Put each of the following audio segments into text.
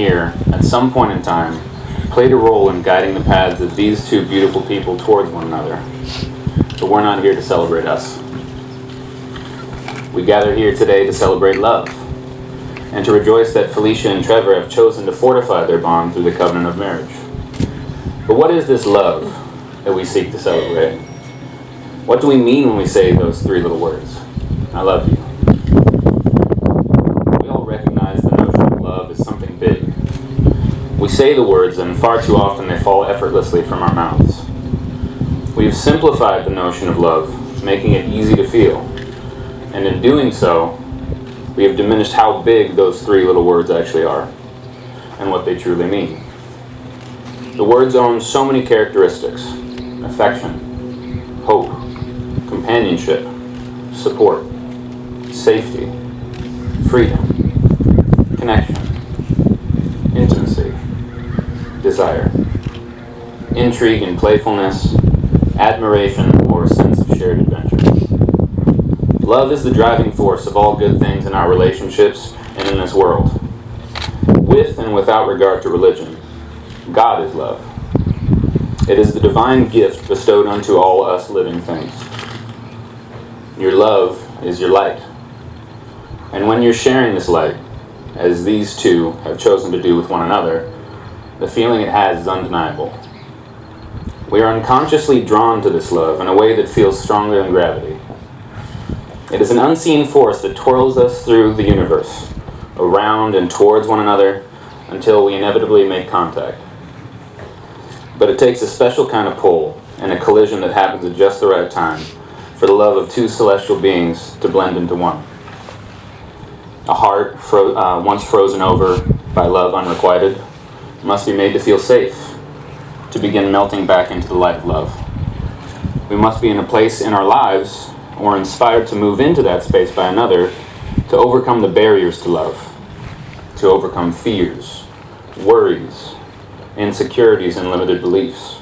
here, at some point in time, played a role in guiding the paths of these two beautiful people towards one another. But we're not here to celebrate us. We gather here today to celebrate love, and to rejoice that Felicia and Trevor have chosen to fortify their bond through the covenant of marriage. But what is this love that we seek to celebrate? What do we mean when we say those three little words? I love you. We all recognize the notion of love as something big. We say the words, and far too often they fall effortlessly from our mouths. We have simplified the notion of love, making it easy to feel. And in doing so, we have diminished how big those three little words actually are, and what they truly mean. The words own so many characteristics: affection, hope, companionship, support, safety, freedom, connection, intimacy, desire, intrigue and playfulness, admiration, or a sense of shared adventure. Love is the driving force of all good things in our relationships and in this world. With and without regard to religion, God is love. It is the divine gift bestowed unto all us living things. Your love is your light. And when you're sharing this light, as these two have chosen to do with one another, the feeling it has is undeniable. We are unconsciously drawn to this love in a way that feels stronger than gravity. It is an unseen force that twirls us through the universe, around and towards one another, until we inevitably make contact. But it takes a special kind of pull, and a collision that happens at just the right time, for the love of two celestial beings to blend into one. A heart once frozen over by love unrequited must be made to feel safe, to begin melting back into the light of love. We must be in a place in our lives, or inspired to move into that space by another, to overcome the barriers to love, to overcome fears, worries, insecurities, and limited beliefs,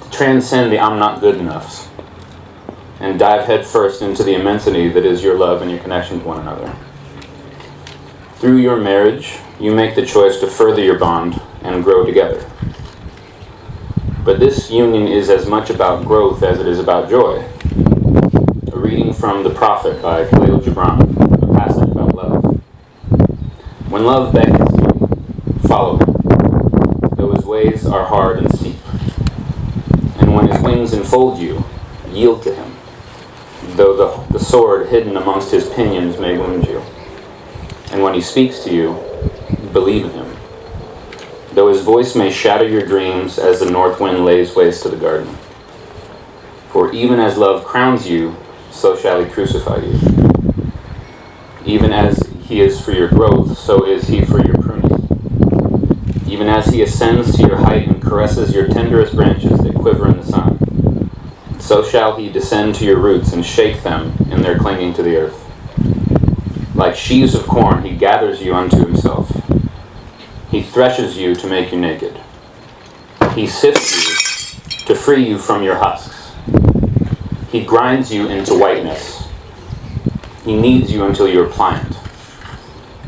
to transcend the I'm not good enoughs, and dive headfirst into the immensity that is your love and your connection to one another. Through your marriage, you make the choice to further your bond and grow together. But this union is as much about growth as it is about joy. A reading from The Prophet by Khalil Gibran, a passage about love. When love beckons you, follow him, though his ways are hard and steep. And when his wings enfold you, yield to him, though the sword hidden amongst his pinions may wound you. And when he speaks to you, believe in him, though his voice may shatter your dreams as the north wind lays waste to the garden. For even as love crowns you, so shall he crucify you. Even as he is for your growth, so is he for your pruning. Even as he ascends to your height and caresses your tenderest branches that quiver in the sun, so shall he descend to your roots and shake them in their clinging to the earth. Like sheaves of corn, he gathers you unto himself. He threshes you to make you naked. He sifts you to free you from your husks. He grinds you into whiteness. He kneads you until you are pliant.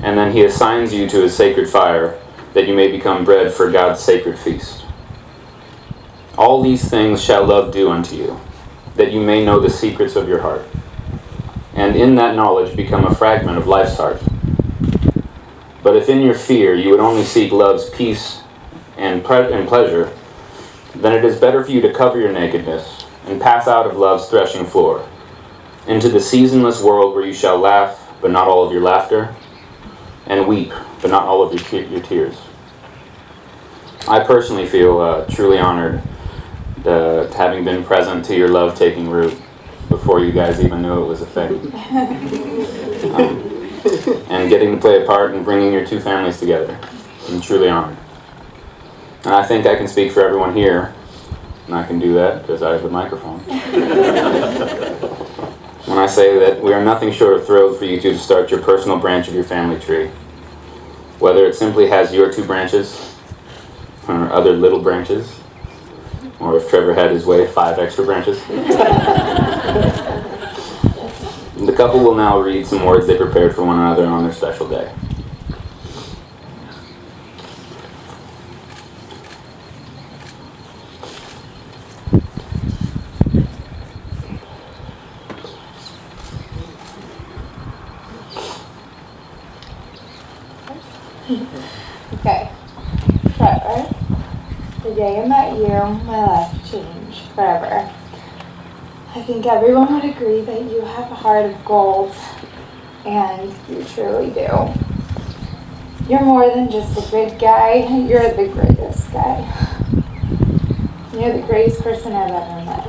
And then he assigns you to his sacred fire, that you may become bread for God's sacred feast. All these things shall love do unto you, that you may know the secrets of your heart, and in that knowledge become a fragment of life's heart. But if in your fear you would only seek love's peace and pleasure, then it is better for you to cover your nakedness and pass out of love's threshing floor into the seasonless world, where you shall laugh, but not all of your laughter, and weep, but not all of your tears. I personally feel truly honored having been present to your love taking root before you guys even knew it was a thing. And getting to play a part in bringing your two families together. I'm truly honored. And I think I can speak for everyone here, and I can do that because I have a microphone, when I say that we are nothing short of thrilled for you two to start your personal branch of your family tree. Whether it simply has your two branches, or other little branches, or if Trevor had his way, 5 extra branches. The couple will now read some words they prepared for one another on their special day. The day I met you, my life changed forever. I think everyone would agree that you have a heart of gold, and you truly do. You're more than just a good guy, you're the greatest guy. You're the greatest person I've ever met.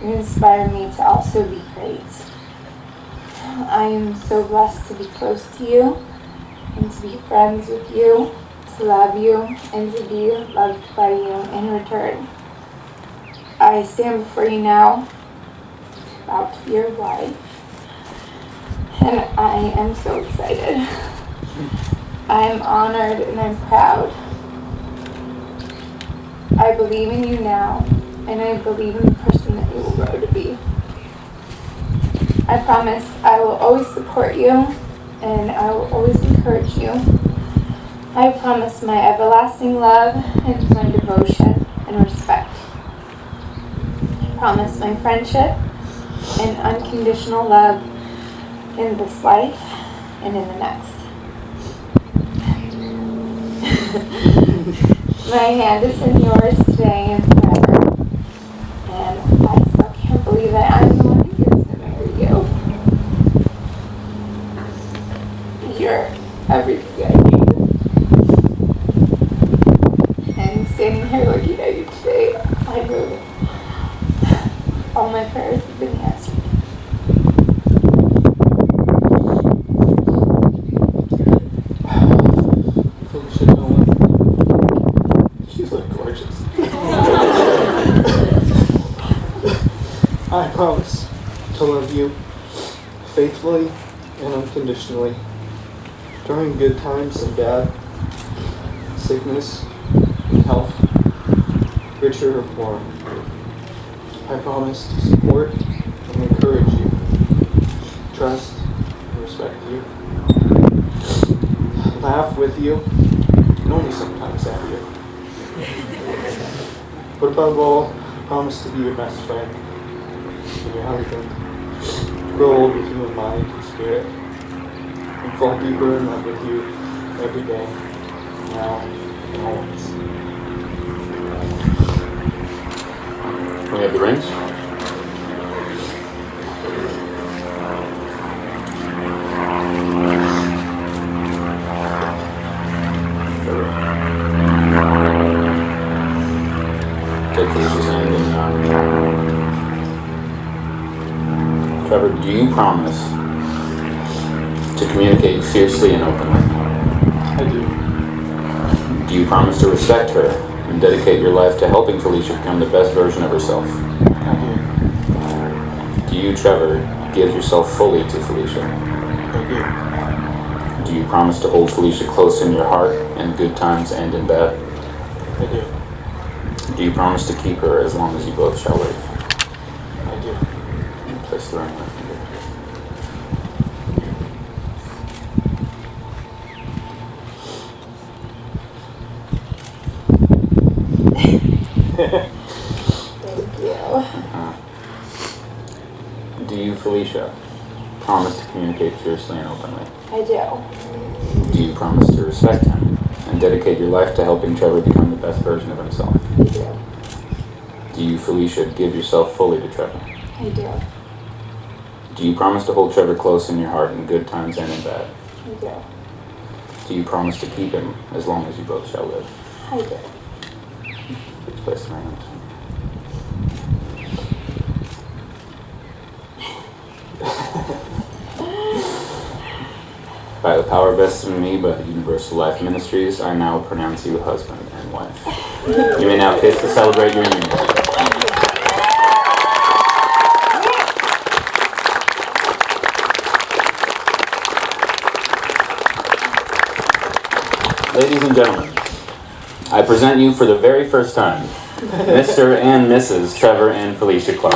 You inspire me to also be great. I am so blessed to be close to you, and to be friends with you, to love you, and to be loved by you in return. I stand before you now, about to be your wife, and I am so excited. I am honored and I'm proud. I believe in you now, and I believe in the person that you will grow to be. I promise I will always support you, and I will always encourage you. I promise my everlasting love and my devotion and respect. I promise my friendship and unconditional love in this life and in the next. My hand is in yours today and forever, and I still can't believe that I'm the one who gets to marry you. You're everything I need. And standing here looking at you today, I know all my prayers have been answered. I promise to love you faithfully and unconditionally during good times and bad, sickness and health, richer or poor. I promise to support and encourage you, trust and respect you, laugh with you, and only sometimes at you. But above all, I promise to be your best friend and your husband, grow old with you in mind and spirit, and fall deeper in love with you every day, now and always. We have the rings. Take Felicia's hand and Trevor, do you promise to communicate fiercely and openly? I do. Do you promise to respect her and dedicate your life to helping Felicia become the best version of herself? I Do you, Trevor, give yourself fully to Felicia? do. Do you promise to hold Felicia close in your heart in good times and in bad? I do. Do you promise to keep her as long as you both shall live? I do. Place the ring on my finger. Thank you. Do you, Felicia, promise to communicate fiercely and openly? I do. Do you promise to respect him and dedicate your life to helping Trevor become the best version of himself? I do. Do you, Felicia, give yourself fully to Trevor? I do. Do you promise to hold Trevor close in your heart in good times and in bad? I do. Do you promise to keep him as long as you both shall live? I do. Please place the ring on his finger. By the power vested in me by the Universal Life Ministries, I now pronounce you husband and wife. You may now kiss to celebrate your union. Ladies and gentlemen, I present you for the very first time, Mr. and Mrs. Trevor and Felicia Clark.